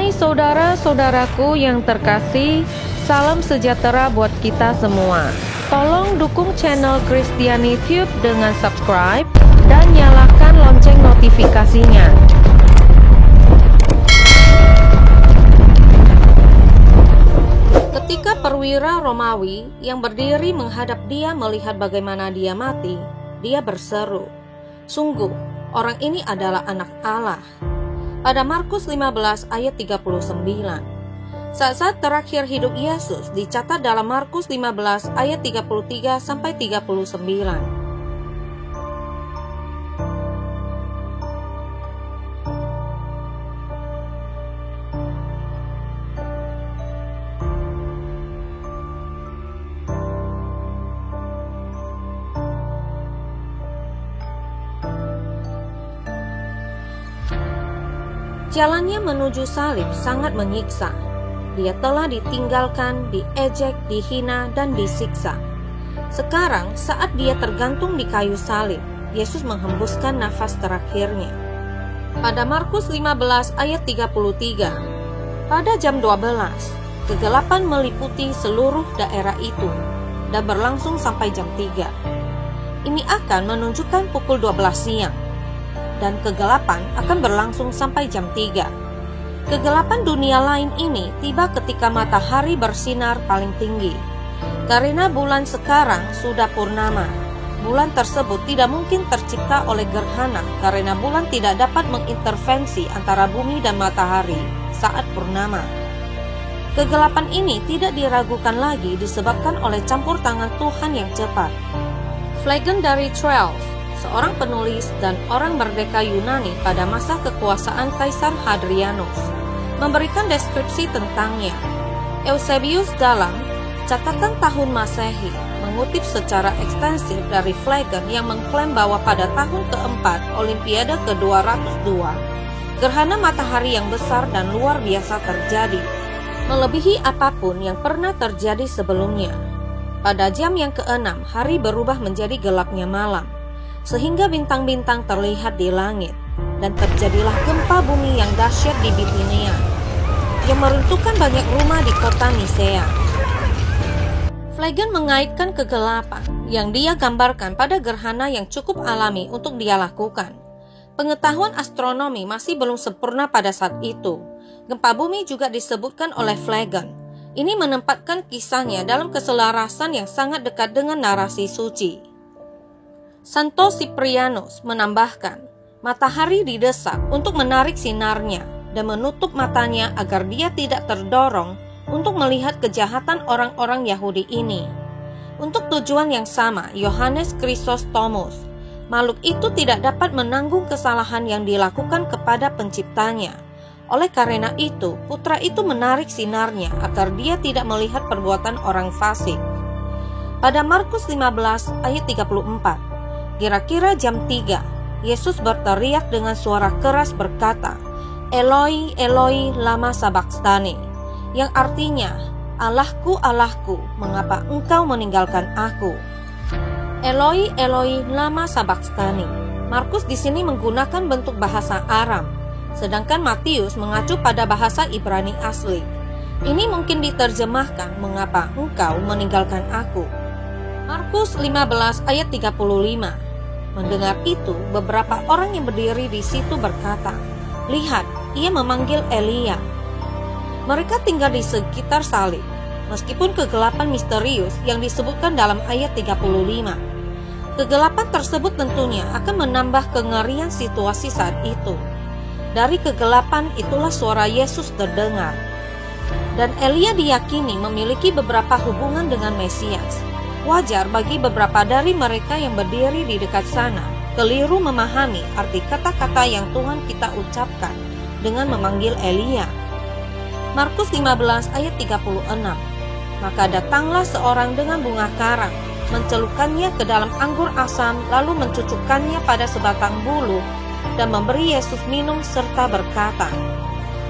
Hai saudara-saudaraku yang terkasih, salam sejahtera buat kita semua. Tolong dukung channel Kristiani Tube dengan subscribe dan nyalakan lonceng notifikasinya. Ketika perwira Romawi yang berdiri menghadap dia melihat bagaimana dia mati, dia berseru, "Sungguh, orang ini adalah anak Allah." Pada Markus 15 ayat 39. Saat-saat terakhir hidup Yesus dicatat dalam Markus 15 ayat 33 sampai 39. Jalannya menuju salib sangat menyiksa. Dia telah ditinggalkan, diejek, dihina, dan disiksa. Sekarang saat dia tergantung di kayu salib, Yesus menghembuskan nafas terakhirnya. Pada Markus 15 ayat 33, pada jam 12, kegelapan meliputi seluruh daerah itu dan berlangsung sampai jam 3. Ini akan menunjukkan pukul 12 siang. Dan kegelapan akan berlangsung sampai jam 3. Kegelapan dunia lain ini tiba ketika matahari bersinar paling tinggi. Karena bulan sekarang sudah purnama, bulan tersebut tidak mungkin tercipta oleh gerhana karena bulan tidak dapat mengintervensi antara bumi dan matahari saat purnama. Kegelapan ini tidak diragukan lagi disebabkan oleh campur tangan Tuhan yang cepat. Phlegon dari Troyes, seorang penulis dan orang merdeka Yunani pada masa kekuasaan Kaisar Hadrianus, memberikan deskripsi tentangnya. Eusebius dalam catatan tahun Masehi mengutip secara ekstensif dari Phlegon yang mengklaim bahwa pada tahun keempat Olimpiade ke-202, gerhana matahari yang besar dan luar biasa terjadi, melebihi apapun yang pernah terjadi sebelumnya. Pada jam yang ke-6, hari berubah menjadi gelapnya malam, sehingga bintang-bintang terlihat di langit, dan terjadilah gempa bumi yang dahsyat di Bitinia, yang meruntuhkan banyak rumah di kota Nisea. Phlegon mengaitkan kegelapan yang dia gambarkan pada gerhana yang cukup alami untuk dia lakukan. Pengetahuan astronomi masih belum sempurna pada saat itu. Gempa bumi juga disebutkan oleh Phlegon. Ini menempatkan kisahnya dalam keselarasan yang sangat dekat dengan narasi suci. Santo Cyprianus menambahkan, matahari didesak untuk menarik sinarnya dan menutup matanya agar dia tidak terdorong untuk melihat kejahatan orang-orang Yahudi ini. Untuk tujuan yang sama, Yohanes Chrysostomus, makhluk itu tidak dapat menanggung kesalahan yang dilakukan kepada penciptanya. Oleh karena itu, putra itu menarik sinarnya agar dia tidak melihat perbuatan orang fasik. Pada Markus 15 ayat 34, kira-kira jam 3, Yesus berteriak dengan suara keras berkata, "Eloi, Eloi, lama sabachthani," yang artinya, "Allahku, Allahku, mengapa engkau meninggalkan aku?" Eloi, Eloi, lama sabachthani. Markus di sini menggunakan bentuk bahasa Aram, sedangkan Matius mengacu pada bahasa Ibrani asli. Ini mungkin diterjemahkan, "Mengapa engkau meninggalkan aku?" Markus 15 ayat 35. Mendengar itu, beberapa orang yang berdiri di situ berkata, "Lihat, ia memanggil Elia." Mereka tinggal di sekitar salib, meskipun kegelapan misterius yang disebutkan dalam ayat 35. Kegelapan tersebut tentunya akan menambah kengerian situasi saat itu. Dari kegelapan itulah suara Yesus terdengar. Dan Elia diyakini memiliki beberapa hubungan dengan Mesias. Wajar bagi beberapa dari mereka yang berdiri di dekat sana keliru memahami arti kata-kata yang Tuhan kita ucapkan dengan memanggil Elia. Markus 15 ayat 36. Maka datanglah seorang dengan bunga karang, mencelupkannya ke dalam anggur asam, lalu mencucukkannya pada sebatang bulu, dan memberi Yesus minum serta berkata,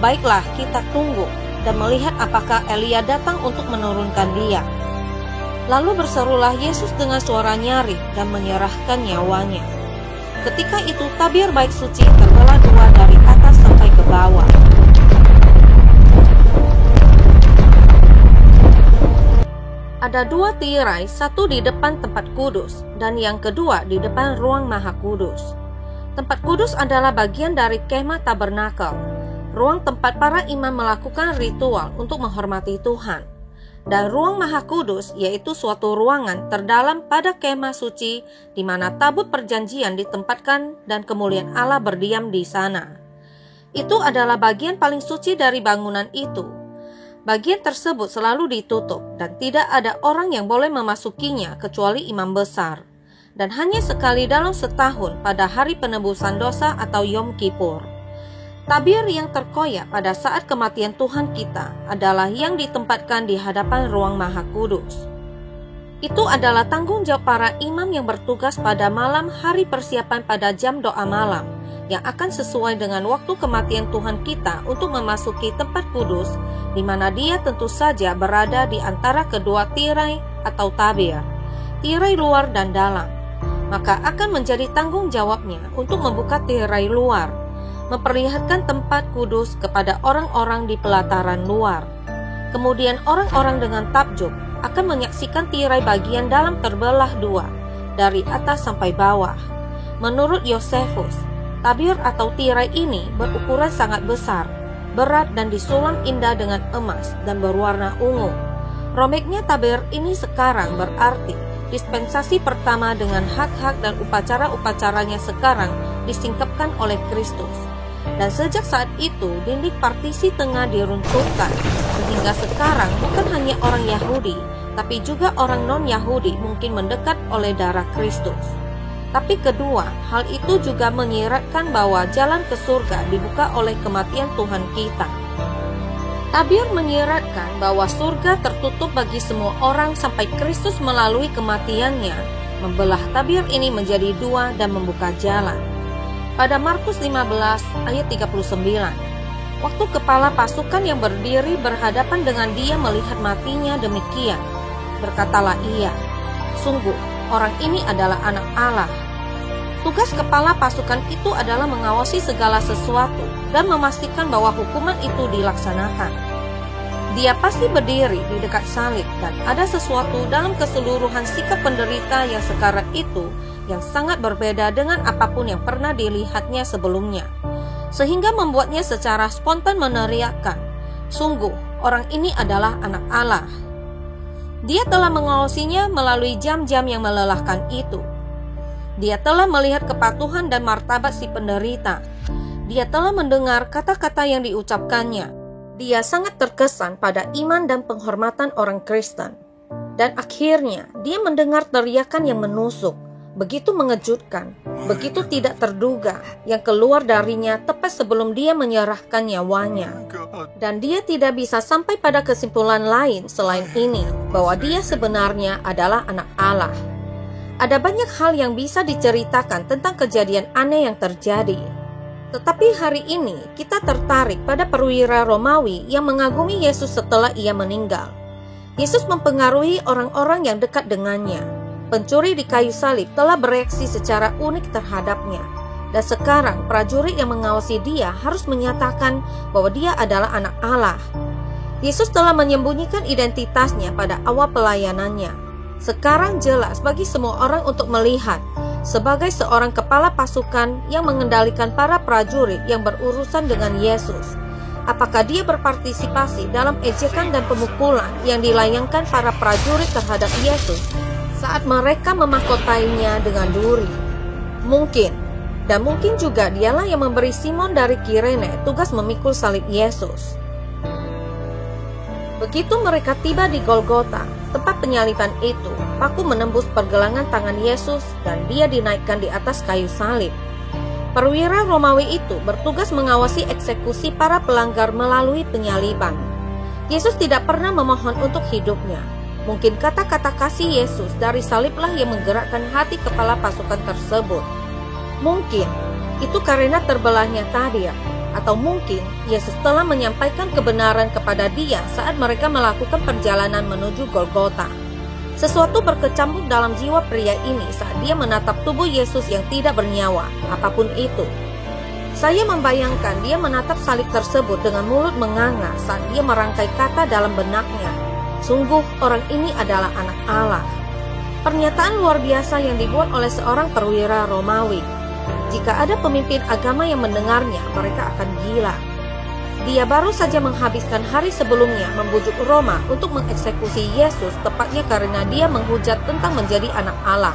"Baiklah, kita tunggu dan melihat apakah Elia datang untuk menurunkan dia." Lalu berserulah Yesus dengan suara nyaring dan menyerahkan nyawanya. Ketika itu tabir bait suci terbelah dua dari atas sampai ke bawah. Ada 2 tirai, satu di depan tempat kudus dan yang kedua di depan ruang maha kudus. Tempat kudus adalah bagian dari kemah tabernakel, ruang tempat para imam melakukan ritual untuk menghormati Tuhan. Dan ruang maha kudus yaitu suatu ruangan terdalam pada kemah suci di mana tabut perjanjian ditempatkan dan kemuliaan Allah berdiam di sana. Itu adalah bagian paling suci dari bangunan itu. Bagian tersebut selalu ditutup dan tidak ada orang yang boleh memasukinya kecuali imam besar. Dan hanya sekali dalam setahun pada hari penebusan dosa atau Yom Kippur. Tabir yang terkoyak pada saat kematian Tuhan kita adalah yang ditempatkan di hadapan ruang maha kudus. Itu adalah tanggung jawab para imam yang bertugas pada malam hari persiapan pada jam doa malam, yang akan sesuai dengan waktu kematian Tuhan kita untuk memasuki tempat kudus, di mana Dia tentu saja berada di antara kedua tirai atau tabir, tirai luar dan dalam. Maka akan menjadi tanggung jawabnya untuk membuka tirai luar, memperlihatkan tempat kudus kepada orang-orang di pelataran luar. Kemudian orang-orang dengan takjub akan menyaksikan tirai bagian dalam terbelah 2, dari atas sampai bawah. Menurut Yosefus, tabir atau tirai ini berukuran sangat besar, berat dan disulam indah dengan emas dan berwarna ungu. Robeknya tabir ini sekarang berarti dispensasi pertama dengan hak-hak dan upacara-upacaranya sekarang disingkapkan oleh Kristus. Dan sejak saat itu dinding partisi tengah diruntuhkan, sehingga sekarang bukan hanya orang Yahudi, tapi juga orang non-Yahudi mungkin mendekat oleh darah Kristus. Tapi kedua, hal itu juga menyiratkan bahwa jalan ke surga dibuka oleh kematian Tuhan kita. Tabir menyiratkan bahwa surga tertutup bagi semua orang sampai Kristus melalui kematiannya, membelah tabir ini menjadi 2 dan membuka jalan. Pada Markus 15 ayat 39, waktu kepala pasukan yang berdiri berhadapan dengan dia melihat matinya demikian, berkatalah ia, "Sungguh, orang ini adalah anak Allah." Tugas kepala pasukan itu adalah mengawasi segala sesuatu dan memastikan bahwa hukuman itu dilaksanakan. Dia pasti berdiri di dekat salib dan ada sesuatu dalam keseluruhan sikap penderita yang sekarang itu yang sangat berbeda dengan apapun yang pernah dilihatnya sebelumnya, sehingga membuatnya secara spontan meneriakkan, "Sungguh, orang ini adalah anak Allah." Dia telah mengawasinya melalui jam-jam yang melelahkan itu. Dia telah melihat kepatuhan dan martabat si penderita. Dia telah mendengar kata-kata yang diucapkannya. Dia sangat terkesan pada iman dan penghormatan orang Kristen. Dan akhirnya dia mendengar teriakan yang menusuk, begitu mengejutkan, begitu tidak terduga, yang keluar darinya tepat sebelum dia menyerahkan nyawanya. Dan dia tidak bisa sampai pada kesimpulan lain selain ini, bahwa dia sebenarnya adalah anak Allah. Ada banyak hal yang bisa diceritakan tentang kejadian aneh yang terjadi. Tetapi hari ini kita tertarik pada perwira Romawi yang mengagumi Yesus setelah ia meninggal. Yesus mempengaruhi orang-orang yang dekat dengannya. Pencuri di kayu salib telah bereaksi secara unik terhadapnya. Dan sekarang prajurit yang mengawasi dia harus menyatakan bahwa dia adalah anak Allah. Yesus telah menyembunyikan identitasnya pada awal pelayanannya. Sekarang jelas bagi semua orang untuk melihat, sebagai seorang kepala pasukan yang mengendalikan para prajurit yang berurusan dengan Yesus, apakah dia berpartisipasi dalam ejekan dan pemukulan yang dilayangkan para prajurit terhadap Yesus saat mereka memahkotainya dengan duri. Mungkin, dan mungkin juga dialah yang memberi Simon dari Kirene tugas memikul salib Yesus. Begitu mereka tiba di Golgota, tempat penyaliban itu, paku menembus pergelangan tangan Yesus dan dia dinaikkan di atas kayu salib. Perwira Romawi itu bertugas mengawasi eksekusi para pelanggar melalui penyaliban. Yesus tidak pernah memohon untuk hidupnya. Mungkin kata-kata kasih Yesus dari saliblah yang menggerakkan hati kepala pasukan tersebut. Mungkin itu karena terbelahnya tabir. Atau mungkin Yesus telah menyampaikan kebenaran kepada dia saat mereka melakukan perjalanan menuju Golgota. Sesuatu berkecamuk dalam jiwa pria ini saat dia menatap tubuh Yesus yang tidak bernyawa, apapun itu. Saya membayangkan dia menatap salib tersebut dengan mulut menganga saat dia merangkai kata dalam benaknya. Sungguh orang ini adalah anak Allah. Pernyataan luar biasa yang dibuat oleh seorang perwira Romawi. Jika ada pemimpin agama yang mendengarnya, mereka akan gila. Dia baru saja menghabiskan hari sebelumnya membujuk Roma untuk mengeksekusi Yesus, tepatnya karena dia menghujat tentang menjadi anak Allah.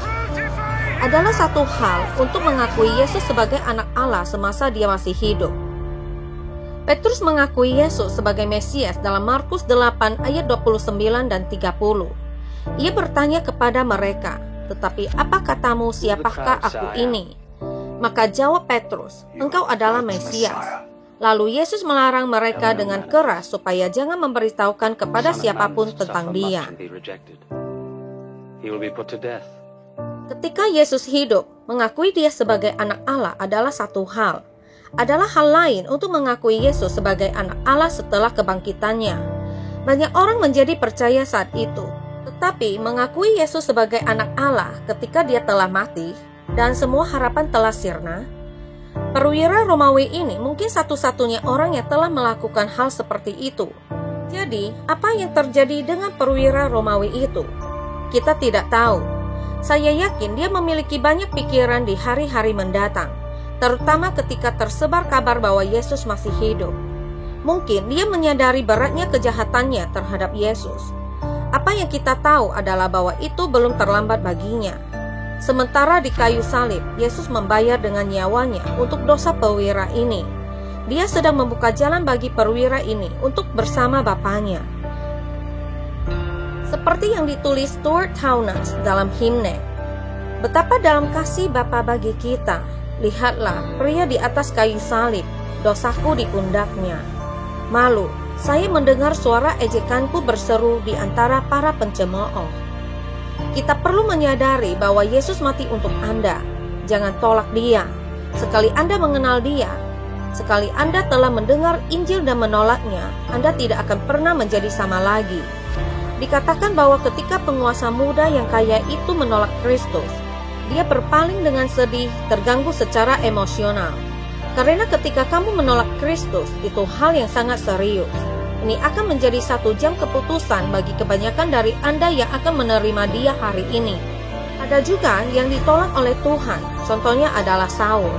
Adalah satu hal untuk mengakui Yesus sebagai anak Allah semasa dia masih hidup. Petrus mengakui Yesus sebagai Mesias dalam Markus 8 ayat 29 dan 30. Ia bertanya kepada mereka, "Tetapi apa katamu, siapakah aku ini?" Maka jawab Petrus, "Engkau adalah Mesias." Lalu Yesus melarang mereka dengan keras supaya jangan memberitahukan kepada siapapun tentang dia. Ketika Yesus hidup, mengakui dia sebagai anak Allah adalah satu hal. Adalah hal lain untuk mengakui Yesus sebagai anak Allah setelah kebangkitannya. Banyak orang menjadi percaya saat itu, tetapi mengakui Yesus sebagai anak Allah ketika dia telah mati dan semua harapan telah sirna. Perwira Romawi ini mungkin satu-satunya orang yang telah melakukan hal seperti itu. Jadi, apa yang terjadi dengan perwira Romawi itu? Kita tidak tahu. Saya yakin dia memiliki banyak pikiran di hari-hari mendatang, terutama ketika tersebar kabar bahwa Yesus masih hidup. Mungkin dia menyadari beratnya kejahatannya terhadap Yesus. Apa yang kita tahu adalah bahwa itu belum terlambat baginya. Sementara di kayu salib, Yesus membayar dengan nyawanya untuk dosa perwira ini. Dia sedang membuka jalan bagi perwira ini untuk bersama Bapaknya. Seperti yang ditulis Stuart Townes dalam himne, "Betapa dalam kasih Bapa bagi kita, lihatlah pria di atas kayu salib, dosaku di pundaknya. Malu, saya mendengar suara ejekanku berseru di antara para pencemooh." Kita perlu menyadari bahwa Yesus mati untuk Anda. Jangan tolak dia. Sekali Anda mengenal dia, sekali Anda telah mendengar Injil dan menolaknya, Anda tidak akan pernah menjadi sama lagi. Dikatakan bahwa ketika penguasa muda yang kaya itu menolak Kristus, dia berpaling dengan sedih, terganggu secara emosional. Karena ketika kamu menolak Kristus, itu hal yang sangat serius. Ini akan menjadi 1 jam keputusan bagi kebanyakan dari Anda yang akan menerima dia hari ini. Ada juga yang ditolak oleh Tuhan, contohnya adalah Saul.